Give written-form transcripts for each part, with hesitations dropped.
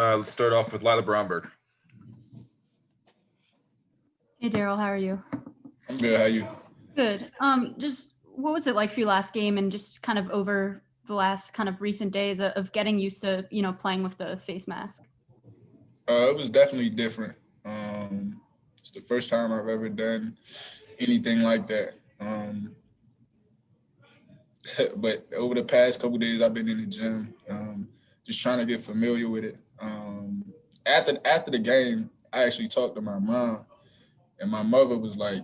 Let's start off with Lila Bromberg. Hey, Darryl, how are you? I'm good. How you? Good. Just what was it like for you last game and just kind of over the last kind of recent days of getting used to, playing with the face mask? It was definitely different. It's the first time I've ever done anything like that. But over the past couple of days, I've been in the gym, just trying to get familiar with it. After the game, I actually talked to my mom, and my mother was like,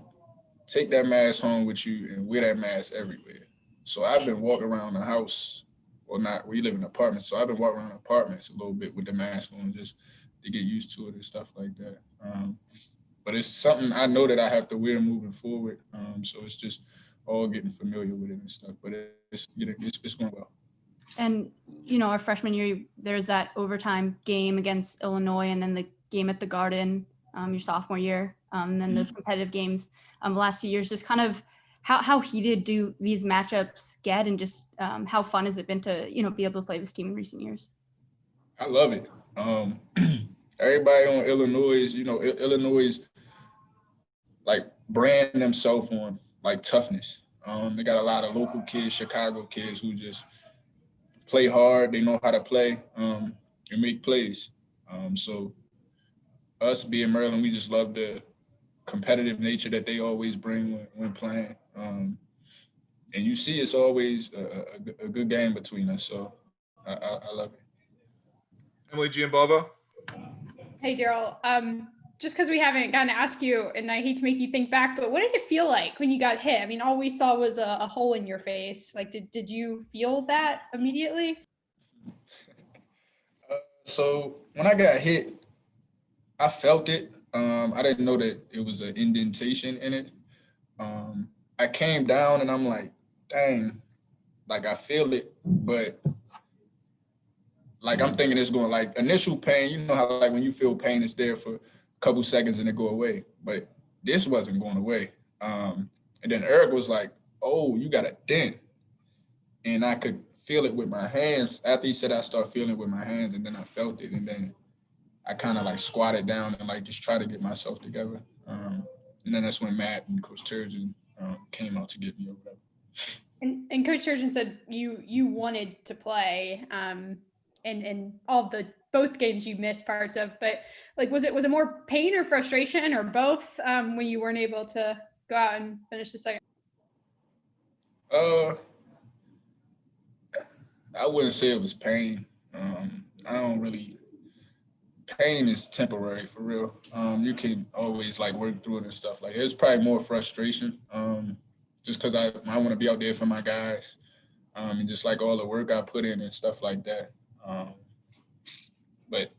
"Take that mask home with you and wear that mask everywhere." So I've been walking around the house, or not. We live in apartments, so I've been walking around apartments a little bit with the mask on, just to get used to it and stuff like that. But it's something I know that I have to wear moving forward. So it's just all getting familiar with it and stuff. But it's going well. And, our freshman year, there's that overtime game against Illinois and then the game at the Garden your sophomore year. And then those competitive games the last 2 years, just kind of how heated do these matchups get and just how fun has it been to, be able to play this team in recent years? I love it. Everybody on Illinois, Illinois like brand themselves on like toughness. They got a lot of local kids, Chicago kids who just play hard. They know how to play and make plays. So us being Maryland, we just love the competitive nature that they always bring when playing. And you see it's always a good game between us. So I love it. Emily Giambalvo. Hey, Darryl. Just because we haven't gotten to ask you, and I hate to make you think back, but what did it feel like when you got hit? I mean, all we saw was a hole in your face. Like, did you feel that immediately? So when I got hit, I felt it. I didn't know that it was an indentation in it. I came down and I'm like, dang, like I feel it, but like I'm thinking it's going like initial pain. You know how like when you feel pain, it's there for a couple seconds and it go away. But this wasn't going away. And then Eric was like, "Oh, you got a dent," and I could feel it with my hands. After he said, I started feeling it with my hands, and then I felt it, and then I kind of like squatted down and like just try to get myself together. And then that's when Matt and Coach Turgeon came out to get me or whatever. And Coach Turgeon said you wanted to play, and all the both games you missed parts of, but like was it more pain or frustration or both when you weren't able to go out and finish the second? I wouldn't say it was pain. I don't really. Pain is temporary for real. You can always like work through it and stuff. Like it was probably more frustration, just because I want to be out there for my guys, and just like all the work I put in and stuff like that. But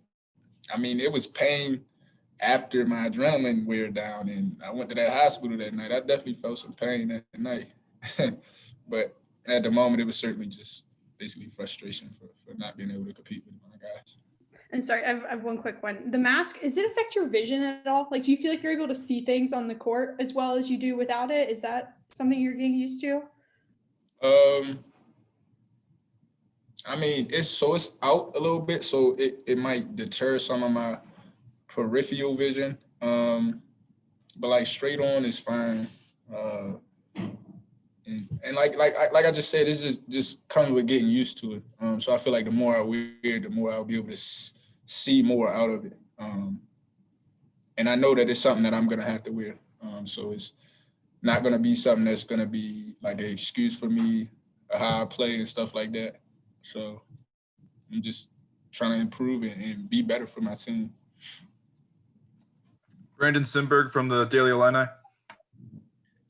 I mean, it was pain after my adrenaline wear down, and I went to that hospital that night. I definitely felt some pain that night, but at the moment, it was certainly just basically frustration for not being able to compete with my guys. And sorry, I have one quick one. The mask, does it affect your vision at all? Like, do you feel like you're able to see things on the court as well as you do without it? Is that something you're getting used to? I mean, it's out a little bit, so it might deter some of my peripheral vision. But like straight on is fine. And like I just said, it's just comes with getting used to it. So I feel like the more I wear it, the more I'll be able to see more out of it. And I know that it's something that I'm gonna have to wear. So it's not gonna be something that's gonna be like an excuse for me, how I play and stuff like that. So I'm just trying to improve and be better for my team. Brandon Simberg from the Daily Illini.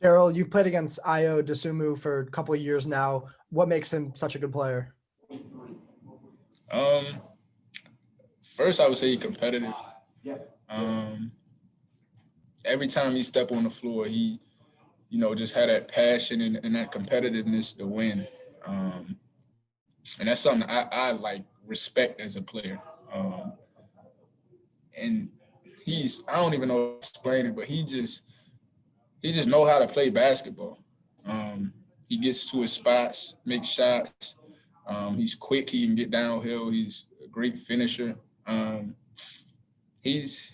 Darryl, you've played against Ayo Dosunmu for a couple of years now. What makes him such a good player? First, I would say he's competitive. Every time he step on the floor, he, just had that passion and that competitiveness to win. And that's something I like respect as a player. And I don't even know how to explain it, but he just know how to play basketball. He gets to his spots, makes shots. He's quick. He can get downhill. He's a great finisher. He's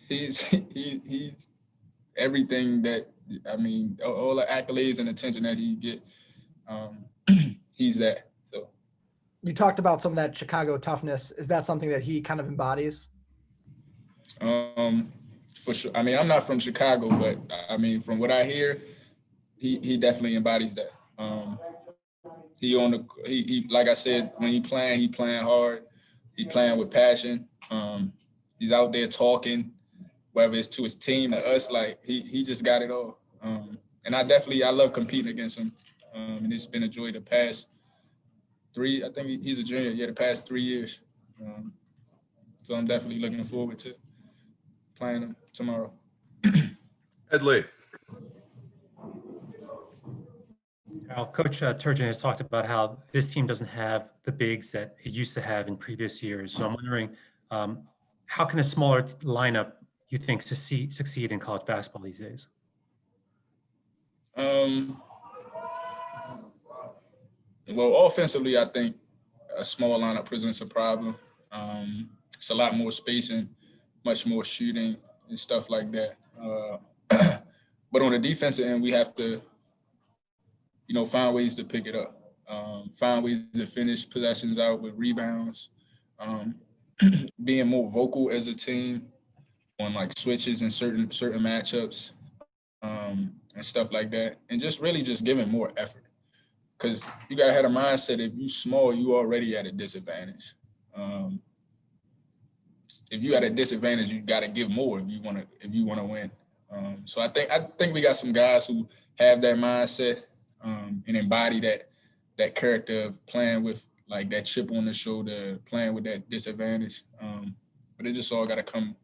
everything that, I mean, all the accolades and attention that he get, he's that. So You talked about some of that Chicago toughness. Is that something that he kind of embodies? for sure. I mean, I'm not from Chicago, but I mean, from what I hear, he definitely embodies that. He like I said, when he playing hard. He playing with passion. He's out there talking, whether it's to his team or us. Like he just got it all. And I love competing against him. And it's been a joy the past I think he's a junior. Yeah, the past 3 years. So I'm definitely looking forward to playing him tomorrow. Ed Lee. Coach Turgeon has talked about how this team doesn't have the bigs that it used to have in previous years. So I'm wondering, how can a smaller lineup, you think, succeed in college basketball these days? Well, offensively, I think a small lineup presents a problem. It's a lot more spacing, much more shooting and stuff like that. But on the defensive end, we have to, find ways to pick it up, find ways to finish possessions out with rebounds, being more vocal as a team on like switches and certain matchups, and stuff like that, and just really just giving more effort. Because you gotta have a mindset, if you small, you already at a disadvantage. If you at a disadvantage, you gotta give more if you wanna win. So I think we got some guys who have that mindset, and embody that character of playing with like that chip on the shoulder, playing with that disadvantage. But it just all gotta come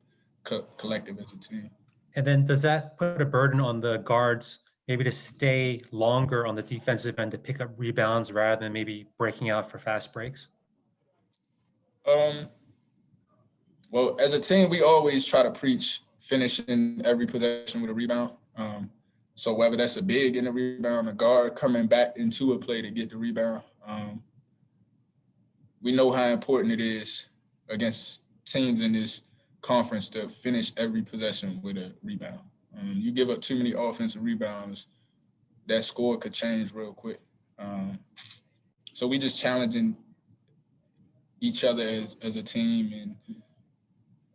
collective as a team. And then does that put a burden on the guards maybe to stay longer on the defensive end to pick up rebounds rather than maybe breaking out for fast breaks? Well, as a team, we always try to preach finishing every possession with a rebound. So whether that's a big in the rebound, a guard coming back into a play to get the rebound, we know how important it is against teams in this conference to finish every possession with a rebound. You give up too many offensive rebounds, that score could change real quick. So we just challenging each other as a team,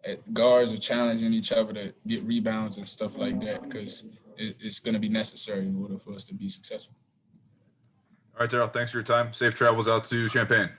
and guards are challenging each other to get rebounds and stuff like that, because it's going to be necessary in order for us to be successful. All right, Darryl, thanks for your time. Safe travels out to Champaign.